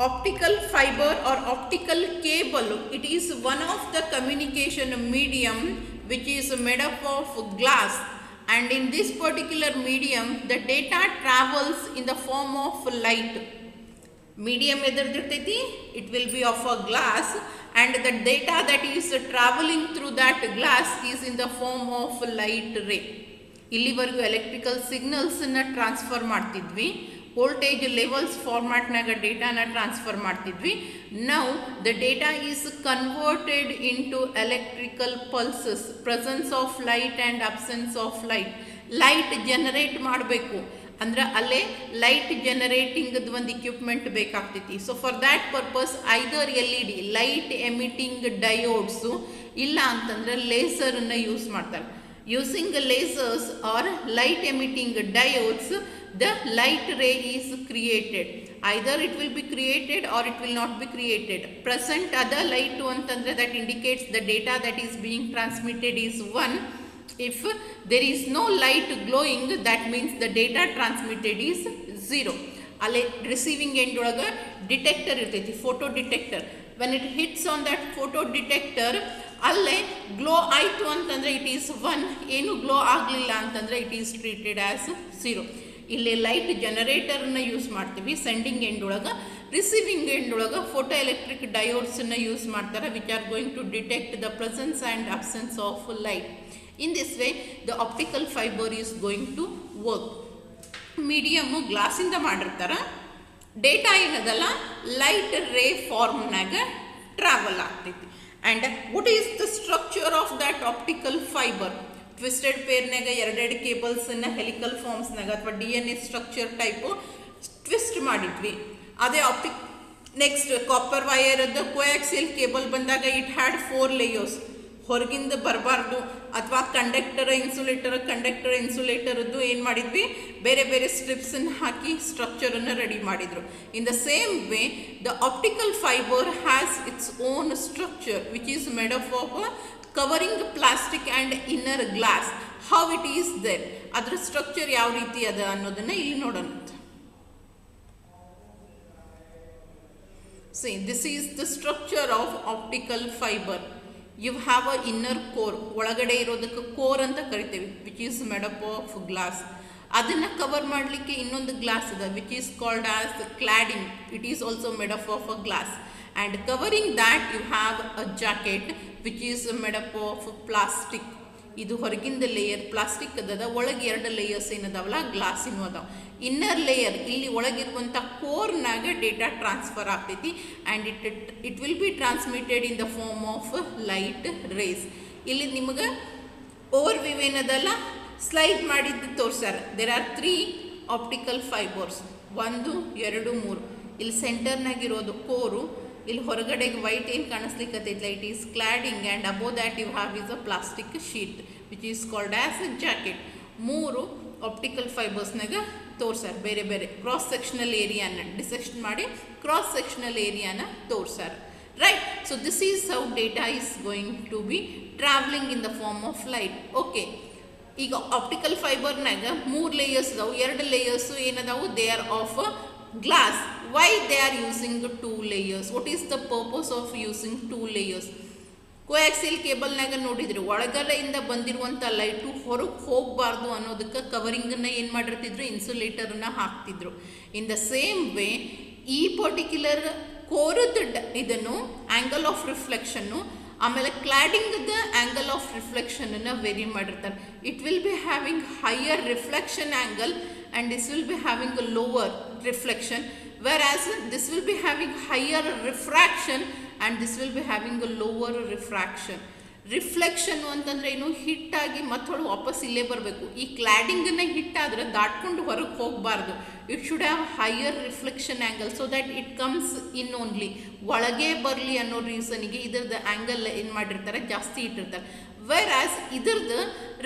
Optical fiber or optical cable, it is one of the communication medium which is made up of glass, and in this particular medium the data travels in the form of light. Medium edirtiti, it will be of a glass, and the data that is traveling through that glass is in the form of light ray. ಇಲ್ಲಿವರೆಗೂ electrical ಸಿಗ್ನಲ್ಸನ್ನು transfer ಮಾಡ್ತಿದ್ವಿ, voltage levels ಫಾರ್ಮ್ಯಾಟ್ನಾಗ ಡೇಟಾನ transfer ಮಾಡ್ತಿದ್ವಿ. Now the data is converted into electrical pulses, presence of light and absence of light. Light generate ಮಾಡಬೇಕು ಅಂದ್ರೆ ಅಲ್ಲೇ light ಜನರೇಟಿಂಗ್ದು ಒಂದು ಇಕ್ವಿಪ್ಮೆಂಟ್ ಬೇಕಾಗ್ತೈತಿ. So for that purpose either LED light emitting diodes, ಇಲ್ಲ ಅಂತಂದ್ರೆ ಲೇಸರನ್ನು ಯೂಸ್ ಮಾಡ್ತಾರೆ. Using lasers or light emitting diodes, the light ray is created. Either it will be created or it will not be created. Present other light antandre that indicates the data that is being transmitted is 1. If there is no light glowing, that means the data transmitted is 0. alle receiving end olaga detector irtೈತಿ, photo detector. When it hits on that photo detector, ಅಲ್ಲೇ glow ಆಯಿತು ಅಂತಂದರೆ it is 1, ಏನು glow ಆಗಲಿಲ್ಲ ಅಂತಂದರೆ it is treated as 0. ಇಲ್ಲಿ light ಜನರೇಟರ್ನ use ಮಾಡ್ತೀವಿ sending end ಒಳಗೆ. ರಿಸೀವಿಂಗ್ ಎಂಡ್ ಒಳಗೆ ಫೋಟೋ ಎಲೆಕ್ಟ್ರಿಕ್ ಡಯೋಡ್ಸನ್ನು ಯೂಸ್ ಮಾಡ್ತಾರೆ, which are going to detect the presence and absence of light. In this way the optical fibre is going to work. Medium ಗ್ಲಾಸಿಂದ ಮಾಡಿರ್ತಾರೆ, data ಏನದಲ್ಲ light ray ಫಾರ್ಮ್ನಾಗ travel ಆಗ್ತೈತಿ. And what is the structure of that optical fiber? Twisted pair naga ಎರಡೆರಡು cables ಅನ್ನ helical forms ನಾಗ ಅಥವಾ DNA structure type twist ಮಾಡಿದ್ವಿ. ಅದೇ ನೆಕ್ಸ್ಟ್ ಕಾಪರ್ ವೈರ್ ಅದ ಕೋಆಕ್ಸಿಯಲ್ ಕೇಬಲ್ ಬಂದಾಗ ಇಟ್ ಹ್ಯಾಡ್ 4 ಲೇಯರ್ಸ್. ಹೊರಗಿಂದ ಬರಬಾರ್ದು ಅಥವಾ ಕಂಡಕ್ಟರ್ ಇನ್ಸುಲೇಟರ್ದು ಏನು ಮಾಡಿದ್ವಿ, ಬೇರೆ ಬೇರೆ ಸ್ಟ್ರಿಪ್ಸನ್ನು ಹಾಕಿ ಸ್ಟ್ರಕ್ಚರನ್ನು ರೆಡಿ ಮಾಡಿದರು. In the same way the optical fibre has its own structure which is made up of covering plastic and inner glass. How it is there, ಅದರ ಸ್ಟ್ರಕ್ಚರ್ ಯಾವ ರೀತಿ ಅದ ಅನ್ನೋದನ್ನು ಇಲ್ಲಿ ನೋಡೋಣ. See, this is the structure of optical fiber. You have a inner core, ಒಳಗಡೆ ಇರೋದಕ್ಕೆ core ಅಂತ ಕರಿತೇವೆ, which is made up of glass. ಅದನ್ನು ಕವರ್ ಮಾಡಲಿಕ್ಕೆ ಇನ್ನೊಂದು ಗ್ಲಾಸ್ ಇದೆ which is called as cladding. It is also made up of a glass. And covering that you have a jacket which is made up of plastic. ಇದು ಹೊರಗಿಂದ layer plastic ಅದ, ಒಳಗೆ 2 layers ಏನದಾವಲ್ಲ ಗ್ಲಾಸಿನೂ ಅದಾವ. Inner layer ಇಲ್ಲಿ ಒಳಗಿರುವಂಥ ಕೋರ್ನಾಗ data transfer ಆಗ್ತೈತಿ and it will be transmitted in the form of light rays. ಇಲ್ಲಿ ನಿಮಗೆ ಓವರ್ ವ್ಯೂ ಏನದಲ್ಲ ಸ್ಲೈಡ್ ಮಾಡಿದ್ದು ತೋರಿಸ್ಯಾರ. There are 3 optical fibres, 1 2 3. ಇಲ್ಲಿ ಸೆಂಟರ್ನಾಗಿರೋದು ಕೋರು, ಇಲ್ಲಿ ಹೊರಗಡೆಗೆ ವೈಟ್ ಏನು ಕಾಣಿಸ್ಲಿಕ್ಕತ್ತೈತಲ್ಲ it is cladding, and above that you have is a plastic sheet which is called as a jacket. 3 optical ಫೈಬರ್ಸ್ನಾಗ ತೋರ್ಸಾರ, ಬೇರೆ ಬೇರೆ ಕ್ರಾಸ್ ಸೆಕ್ಷನಲ್ ಏರಿಯಾನ ಡಿಸೆಕ್ಷನ್ ಮಾಡಿ ಕ್ರಾಸ್ ಸೆಕ್ಷನಲ್ ಏರಿಯಾನ ತೋರ್ಸಾರ. Right, so this is how data is going to be travelling in the form of light. Okay, ಈಗ optical ಫೈಬರ್ನಾಗ 3 ಲೇಯರ್ಸ್ ಅದಾವು. 2 ಲೇಯರ್ಸು ಏನದಾವು, they are of glass. Why they are using 2 layers? What is the purpose of using 2 layers? ಕೋಆಕ್ಸಿಯಲ್ ಕೇಬಲ್ನಾಗ ನೋಡಿದ್ರಿ ಒಳಗಡೆಯಿಂದ ಬಂದಿರುವಂಥ light ಹೊರಗೆ ಹೋಗಬಾರ್ದು ಅನ್ನೋದಕ್ಕೆ ಕವರಿಂಗನ್ನು ಏನು ಮಾಡಿರ್ತಿದ್ರು, ಇನ್ಸುಲೇಟರನ್ನು ಹಾಕ್ತಿದ್ರು. ಇನ್ ದ ಸೇಮ್ ವೇ ಈ ಪರ್ಟಿಕ್ಯುಲರ್ ಕೋರದ ಇದನ್ನು ಆ್ಯಂಗಲ್ ಆಫ್ ರಿಫ್ಲೆಕ್ಷನ್ನು ಆಮೇಲೆ ಕ್ಲಾಡಿಂಗ್ದ ಆ್ಯಂಗಲ್ ಆಫ್ ರಿಫ್ಲೆಕ್ಷನನ್ನು ವೇರಿ ಮಾಡಿರ್ತಾರೆ. It will be having higher reflection angle and this will be having a lower reflection, whereas this will be having higher refraction and this will be having a lower refraction. Reflection ಅಂತಂದರೆ ಏನು, ಹಿಟ್ಟಾಗಿ ಮತ್ತೊಳಗೆ ವಾಪಸ್ ಇಲ್ಲೇ ಬರಬೇಕು. ಈ ಕ್ಲಾಡಿಂಗನ್ನು ಹಿಟ್ಟಾದರೆ ದಾಟ್ಕೊಂಡು ಹೊರಗೆ ಹೋಗಬಾರ್ದು. It should have higher reflection angle so that it comes in only, ಒಳಗೆ ಬರಲಿ ಅನ್ನೋ ರೀಸನಿಗೆ ಇದರದ್ದು ಆ್ಯಂಗಲ್ ಏನು ಮಾಡಿರ್ತಾರೆ, ಜಾಸ್ತಿ ಇಟ್ಟಿರ್ತಾರೆ. ವೆರಾಸ್ ಇದ್ರದ್ದು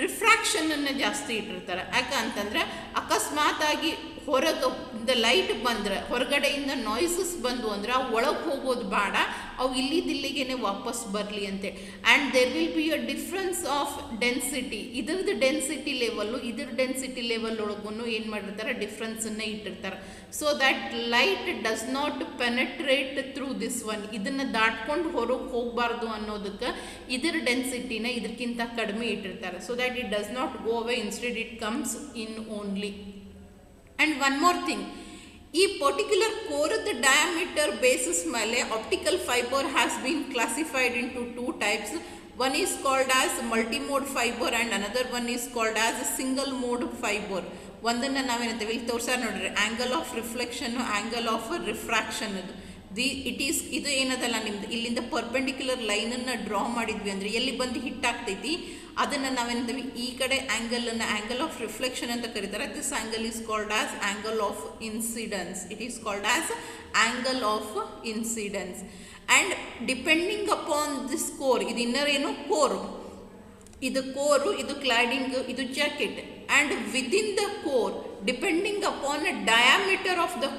ರಿಫ್ರಾಕ್ಷನನ್ನು ಜಾಸ್ತಿ ಇಟ್ಟಿರ್ತಾರೆ. ಯಾಕಂತಂದರೆ ಅಕಸ್ಮಾತಾಗಿ ಹೊರಗೆ ಲೈಟ್ ಬಂದ್ರೆ ಹೊರಗಡೆಯಿಂದ ನಾಯ್ಸಸ್ ಬಂದು ಅಂದ್ರೆ ಅವು ಒಳಗೆ ಹೋಗೋದು ಬೇಡ, ಅವು ಇಲ್ಲಿಗೆ ವಾಪಸ್ ಬರಲಿ ಅಂತೇಳಿ. And there will be a difference of density, ಇದ್ರದ್ದು ಡೆನ್ಸಿಟಿ ಲೆವೆಲ್ಲು ಇದ್ರ ಡೆನ್ಸಿಟಿ ಲೆವೆಲ್ ಒಳಗೂ ಏನು ಮಾಡಿರ್ತಾರೆ, ಡಿಫ್ರೆನ್ಸನ್ನು ಇಟ್ಟಿರ್ತಾರೆ. So that light does not penetrate through this one, ಇದನ್ನು ದಾಟ್ಕೊಂಡು ಹೊರಗೆ ಹೋಗಬಾರ್ದು ಅನ್ನೋದಕ್ಕೆ ಇದರ ಡೆನ್ಸಿಟಿನ ಇದಕ್ಕಿಂತ ಕಡಿಮೆ ಇಟ್ಟಿರ್ತಾರೆ. So that it does not go away, instead it comes in only. And one more thing, ಈ ಪರ್ಟಿಕ್ಯುಲರ್ ಕೋರದ ಡಯಾಮೀಟರ್ ಬೇಸಿಸ್ ಮೇಲೆ optical fibre has been classified into 2 types. One is called as multimode fiber and another one is called as single mode fiber. ಒಂದನ್ನು ನಾವೇನಂತೇವೆ ಇಲ್ಲಿ ತೋರ್ಸಾರ ನೋಡ್ರಿ, angle of reflection, angle of refraction. ಅದು ಇದು ಏನದಲ್ಲ ನಿಮ್ದು ಇಲ್ಲಿಂದ perpendicular ಲೈನನ್ನು draw ಮಾಡಿದ್ವಿ ಅಂದರೆ ಎಲ್ಲಿ ಬಂದು ಹಿಟ್ ಆಗ್ತೈತಿ ಅದನ್ನು ನಾವೇನಂತೀವಿ ಈ ಕಡೆ ಆ್ಯಂಗಲನ್ನು ಆ್ಯಂಗಲ್ ಆಫ್ ರಿಫ್ಲೆಕ್ಷನ್ ಅಂತ ಕರೀತಾರೆ. This angle is called as angle of incidence. It is called as angle of incidence. And depending upon this core, ಇದು ಇನ್ನರ್ ಏನು ಕೋರು, ಇದು ಕೋರು, ಇದು ಕ್ಲಾಡಿಂಗ್, ಇದು jacket. And within the core depending upon diameter of the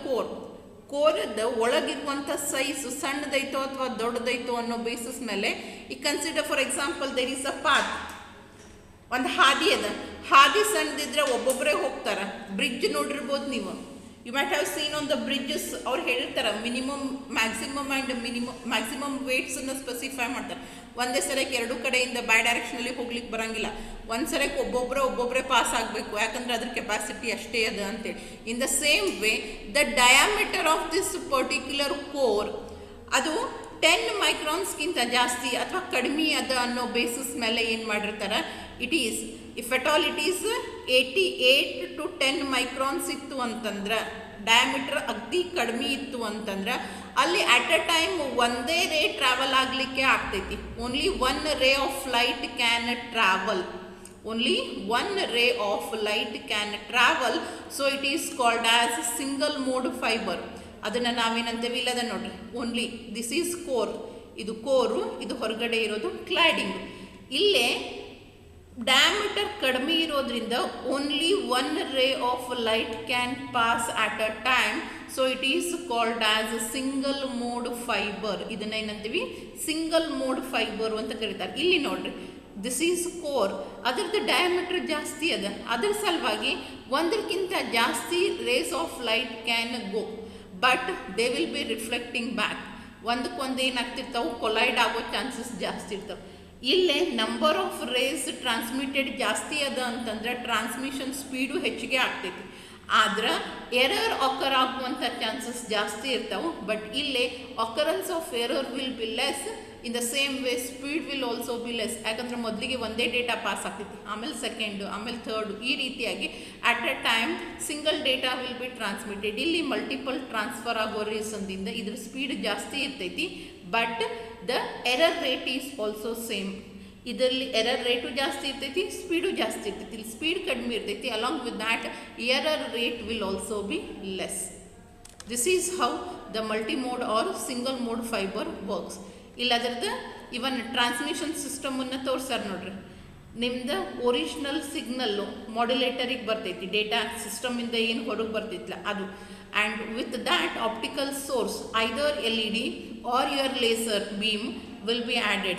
ಕೋರದ ಒಳಗಿರುವಂಥ size ಸಣ್ಣದೈತೋ ಅಥವಾ ದೊಡ್ಡದೈತೋ ಅನ್ನೋ ಬೇಸಿಸ್ ಮೇಲೆ ಈ consider. For example there is a path, ಒಂದು ಹಾದಿ ಅದ, ಹಾದಿ ಸಣ್ಣದಿದ್ರೆ ಒಬ್ಬೊಬ್ಬರೇ ಹೋಗ್ತಾರೆ. ಬ್ರಿಡ್ಜ್ ನೋಡಿರ್ಬೋದು ನೀವು, you might have seen on the bridges. ಅವ್ರು ಹೇಳಿರ್ತಾರೆ ಮ್ಯಾಕ್ಸಿಮಮ್ ವೇಟ್ಸನ್ನು ಸ್ಪೆಸಿಫೈ ಮಾಡ್ತಾರೆ. ಒಂದೇ ಸರಕ್ಕೆ ಎರಡು ಕಡೆಯಿಂದ ಬೈ ಡೈರೆಕ್ಷನಲ್ಲಿ ಹೋಗ್ಲಿಕ್ಕೆ ಬರೋಂಗಿಲ್ಲ, ಒಂದು ಸರಕ್ಕೆ ಒಬ್ಬೊಬ್ಬರೇ ಪಾಸ್ ಆಗಬೇಕು, ಯಾಕಂದರೆ ಅದ್ರ ಕೆಪಾಸಿಟಿ ಅಷ್ಟೇ ಅದ ಅಂತೇಳಿ. ಇನ್ the same way the diameter of this particular core ಅದು 10 ಮೈಕ್ರಾನ್ಸ್ಗಿಂತ ಜಾಸ್ತಿ ಅಥವಾ ಕಡಿಮೆ ಅದ ಅನ್ನೋ ಬೇಸಿಸ್ ಮೇಲೆ ಏನು ಮಾಡಿರ್ತಾರೆ, it is if at all it is 88 to 10 microns ಇತ್ತು ಅಂತಂದ್ರೆ, ಡಯಾಮೀಟರ್ ಅಗ್ದಿ ಕಡಿಮೆ ಇತ್ತು ಅಂತಂದ್ರೆ ಅಲ್ಲಿ ಅಟ್ ಅ ಟೈಮ್ ಒಂದೇ ರೇ ಟ್ರಾವೆಲ್ ಆಗಲಿಕ್ಕೆ ಆಗ್ತೈತಿ. Only one ray of light can travel, only one ray of light can travel. So it is called as single mode fibre. ಅದನ್ನು ನಾವೇನಂತೇವೆ, ಇಲ್ಲದ ನೋಡ್ರಿ, ಓನ್ಲಿ ದಿಸ್ ಈಸ್ ಕೋರ್, ಇದು ಕೋರು, ಇದು ಹೊರಗಡೆ ಇರೋದು ಕ್ಲಾಡಿಂಗ್. ಇಲ್ಲೇ ಡಯಾಮೀಟರ್ ಕಡಿಮೆ ಇರೋದ್ರಿಂದ only one ray of light can pass at a time. So it is called as single mode fibre. ಇದನ್ನ ಏನಂತೀವಿ, ಸಿಂಗಲ್ ಮೋಡ್ ಫೈಬರ್ ಅಂತ ಕರೀತಾರೆ. ಇಲ್ಲಿ ನೋಡ್ರಿ, ದಿಸ್ ಈಸ್ ಕೋರ್, ಅದರದ್ದು ಡಯಾಮೀಟರ್ ಜಾಸ್ತಿ ಅದ, ಅದ್ರ ಸಲುವಾಗಿ ಒಂದಕ್ಕಿಂತ ಜಾಸ್ತಿ rays of light can go, but they will be reflecting back. ಒಂದಕ್ಕೊಂದು ಏನಾಗ್ತಿರ್ತಾವೆ, ಕೊಲೈಡ್ ಆಗೋ ಚಾನ್ಸಸ್ ಜಾಸ್ತಿ ಇರ್ತಾವೆ. ಇಲ್ಲೇ ನಂಬರ್ ಆಫ್ ರೇಸ್ ಟ್ರಾನ್ಸ್ಮಿಟೆಡ್ ಜಾಸ್ತಿ ಅದ ಅಂತಂದ್ರೆ ಟ್ರಾನ್ಸ್ಮಿಷನ್ ಸ್ಪೀಡು ಹೆಚ್ಚಿಗೆ ಆಗ್ತೈತಿ, ಆದ್ರೆ ಎರರ್ ಅಕರ್ ಆಗುವಂಥ ಚಾನ್ಸಸ್ ಜಾಸ್ತಿ ಇರ್ತಾವೆ. ಬಟ್ ಇಲ್ಲೇ occurrence of error will be less, in the same way speed will also be less. ಯಾಕಂದ್ರೆ ಮೊದಲಿಗೆ ಒಂದೇ ಡೇಟಾ ಪಾಸ್ ಆಗ್ತೈತಿ, ಆಮೇಲೆ ಸೆಕೆಂಡು, ಆಮೇಲೆ ಥರ್ಡು, ಈ ರೀತಿಯಾಗಿ at a time single data will be transmitted. ಇಲ್ಲಿ ಮಲ್ಟಿಪಲ್ ಟ್ರಾನ್ಸ್ಫರ್ ಆಗೋ ರೀಸನ್ದಿಂದ ಇದ್ರ ಸ್ಪೀಡ್ ಜಾಸ್ತಿ ಇರ್ತೈತಿ, but the error rate is also same. ಇದರಲ್ಲಿ ಎರರ್ ರೇಟು ಜಾಸ್ತಿ ಇರ್ತೈತಿ, ಸ್ಪೀಡು ಜಾಸ್ತಿ ಇರ್ತೈತಿ. ಇಲ್ಲಿ ಸ್ಪೀಡ್ ಕಡಿಮೆ ಇರ್ತೈತಿ, along with that error rate will also be less. This is how the multimode or single mode fibre works. ಇಲ್ಲ ಅದರದ್ದು ಇವನ್ ಟ್ರಾನ್ಸ್ಮಿಷನ್ ಸಿಸ್ಟಮನ್ನು ತೋರ್ಸಾರ ನೋಡ್ರಿ. ನಿಮ್ದು ಒರಿಜಿನಲ್ ಸಿಗ್ನಲ್ಲು ಮಾಡ್ಯುಲೇಟರಿಗೆ ಬರ್ತೈತಿ, ಡೇಟಾ ಸಿಸ್ಟಮಿಂದ ಏನು ಹೊರಗೆ ಬರ್ತೈತಿಲ್ಲ ಅದು. And with that optical source either LED or your laser beam will be added.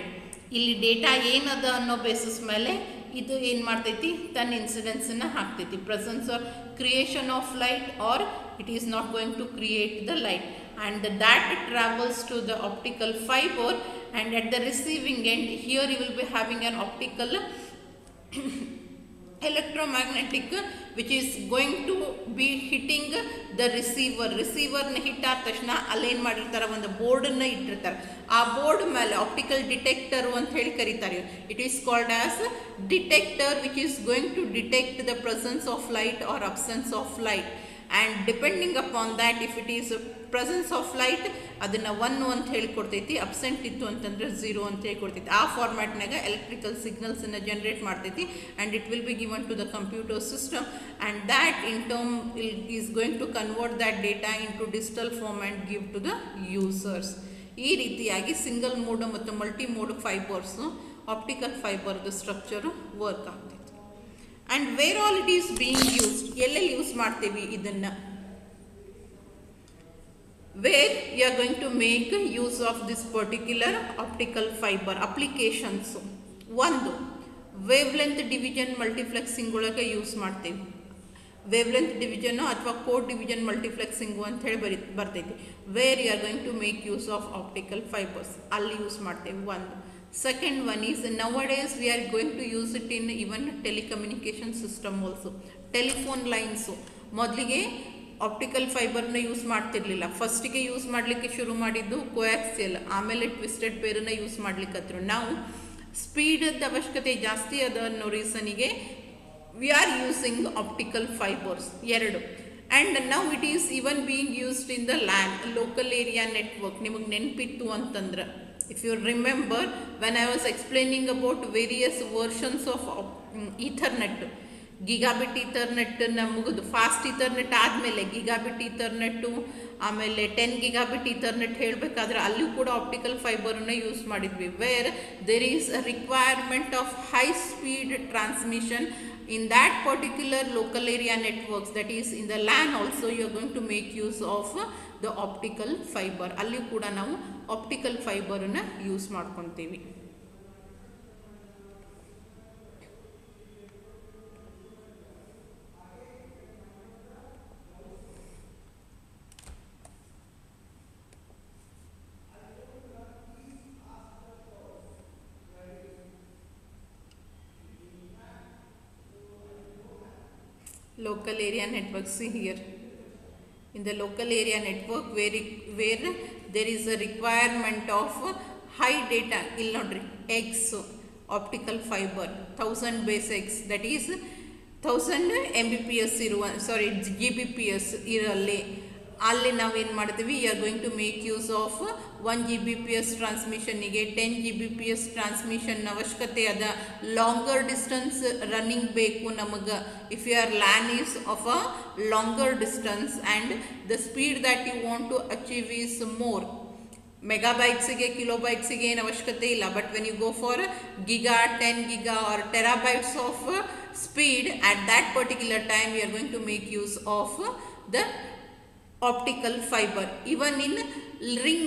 ಇಲ್ಲಿ ಡೇಟಾ ಏನದ ಅನ್ನೋ ಬೇಸಿಸ್ ಮೇಲೆ ಇದು ಏನು ಮಾಡ್ತೈತಿ, ತನ್ನ ಇನ್ಸಿಡೆನ್ಸನ್ನು ಹಾಕ್ತೈತಿ. Presence or creation of light or it is not going to create the light, and that travels to the optical fiber, and at the receiving end here you will be having an optical electromagnetic which is going to be hitting the receiver. ನ hit ಆದ ತಕ್ಷಣ ಅಲ್ಲೇನು ಮಾಡಿರ್ತಾರೆ, ಒಂದು ಬೋರ್ಡನ್ನು ಇಟ್ಟಿರ್ತಾರೆ. ಆ board ಮೇಲೆ ಆಪ್ಟಿಕಲ್ ಡಿಟೆಕ್ಟರ್ ಅಂತ ಹೇಳಿ ಕರೀತಾರೆ. It is called as detector which is going to detect the presence of light or absence of light. And depending upon that if it is presence of light ಅದನ್ನು 1 ಅಂತ ಹೇಳಿ ಕೊಡ್ತೈತಿ, absent ಇತ್ತು ಅಂತಂದ್ರೆ 0 ಅಂತ ಹೇಳಿ ಕೊಡ್ತೈತಿ. ಆ ಫಾರ್ಮ್ಯಾಟ್ನಾಗ ಎಲೆಕ್ಟ್ರಿಕಲ್ ಸಿಗ್ನಲ್ಸನ್ನು ಜನರೇಟ್ ಮಾಡ್ತೈತಿ, and it will be given to the computer system, and that in term is going to convert that data into digital form and give to the users. ಈ ರೀತಿಯಾಗಿ ಸಿಂಗಲ್ ಮೋಡ್ ಮತ್ತು multi mode fibres optical ಫೈಬರ್ದು structure work ಆಗ್ತೈತಿ. and where all it is being used, ಎಲ್ಲೆಲ್ಲಿ use ಮಾಡ್ತೀವಿ ಇದನ್ನ, where you are going to make use of this particular optical fiber applications. ಒಂದು wavelength division multiplexing ಒಳಗೆ use ಮಾಡ್ತೀವಿ, wavelength division ಅಥವಾ code division multiplexing ಅಂತ ಹೇಳಿ ಬರ್ತೈತಿ. Where you are going to make use of optical fibres, ಅಲ್ಲಿ use ಮಾಡ್ತೇವೆ ಒಂದು. Second one is nowadays we are going to use it in even telecommunication system also. Telephone lines ಮೊದಲಿಗೆ optical ಫೈಬರ್ನ use ಮಾಡ್ತಿರ್ಲಿಲ್ಲ, ಫಸ್ಟಿಗೆ ಯೂಸ್ ಮಾಡಲಿಕ್ಕೆ ಶುರು ಮಾಡಿದ್ದು ಕೋಯಾಕ್ಸಿಯಲ್, ಆಮೇಲೆ ಟ್ವಿಸ್ಟೆಡ್ ಪೇರನ್ನ ಯೂಸ್ ಮಾಡ್ಲಿಕ್ಕತ್ರು. ನಾವು ಸ್ಪೀಡದ ಅವಶ್ಯಕತೆ ಜಾಸ್ತಿ ಅದ ಅನ್ನೋ ರೀಸನಿಗೆ we are using optical fibres ಎರಡು. And now it is even being used in the LAN local area network. ನಿಮಗೆ ನೆನಪಿತ್ತು ಅಂತಂದ್ರೆ, if you remember when I was explaining about various versions of Ethernet, gigabit ಈಥರ್ನೆಟ್ನ ಮುಗಿದು fast Ethernet ಆದಮೇಲೆ gigabit Ethernet, ಆಮೇಲೆ 10 gigabit Ethernet ಹೇಳಬೇಕಾದ್ರೆ ಅಲ್ಲೂ ಕೂಡ ಆಪ್ಟಿಕಲ್ ಫೈಬರನ್ನು ಯೂಸ್ ಮಾಡಿದ್ವಿ. Where there is a requirement of high speed transmission in that particular local area networks, that is in the LAN also, you are going to make use of the optical fiber. ಅಲ್ಲಿ ಕೂಡ ನಾವು optical fiber ಅನ್ನು use ಮಾಡ್ಕೊಂತೀವಿ. Local area network, see here, in the local area network where there is a requirement of high data, ill nodri x optical fiber 1000 base x, that is 1000 mbps iruva, sorry gbps iralli, ಅಲ್ಲಿ ನಾವೇನು ಮಾಡ್ತೀವಿ, you are going to make use of 1 Gbps ಟ್ರಾನ್ಸ್ಮಿಷನ್ನಿಗೆ 10 Gbps transmission ಅವಶ್ಯಕತೆ ಅದ. Longer distance running ಬೇಕು ನಮಗೆ. If you are LAN is of a longer distance and the speed that you want to achieve is more. ಮೆಗಾಬೈಟ್ಸಿಗೆ ಕಿಲೋಬೈಟ್ಸಿಗೆ ಏನು ಅವಶ್ಯಕತೆ ಇಲ್ಲ, but when you go for giga, 10 giga or terabytes of speed at that particular time you are going to make use of the optical fiber. Even in ring,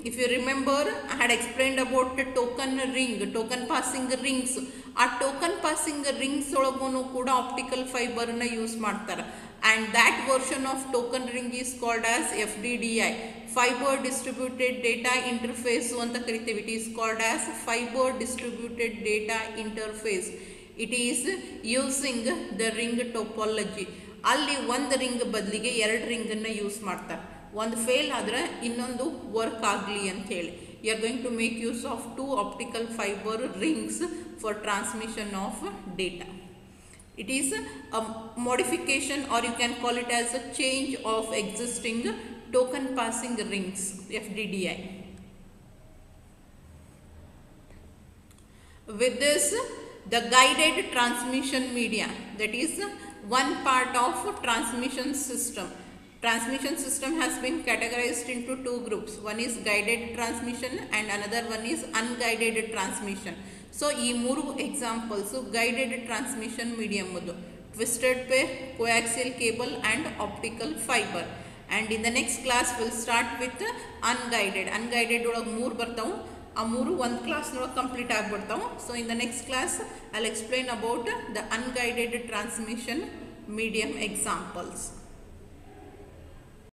if you remember, I had explained about the token ring, token passing rings. ಆ token passing rings ಒಳಗೂ ಕೂಡ optical ಫೈಬರ್ನ use ಮಾಡ್ತಾರೆ. And that version of token ring is called as FDDI, fibre distributed data interphase ಅಂತ ಕರಿತೀವಿ. It is called as fibre distributed data interface. It is using the ring topology. ಅಲ್ಲಿ ಒಂದು ring ಬದಲಿಗೆ 2 ರಿಂಗನ್ನು use ಮಾಡ್ತಾರೆ. ಒಂದು fail ಆದರೆ ಇನ್ನೊಂದು work ಆಗಲಿ ಅಂಥೇಳಿ. You are going to make use of 2 optical fibre rings for transmission of data. It is a modification, or you can call it as a change of existing token passing rings, FDDI. With this, the guided transmission media, that is one part of transmission system. Transmission system has been categorized into 2 groups. One is guided transmission and another one is unguided transmission. So ee 3 examples guided transmission medium mudu: twisted pair, coaxial cable and optical fiber. And in the next class we'll start with unguided. Unguided ಒಳಗೆ 3 ಬರ್ತಾವು. ಆ 3 ಒಂದು ಕ್ಲಾಸ್ನೊಳಗೆ complete ಆಗಿಬಿಡ್ತಾವೆ. So in the next class I will explain about the unguided transmission medium examples.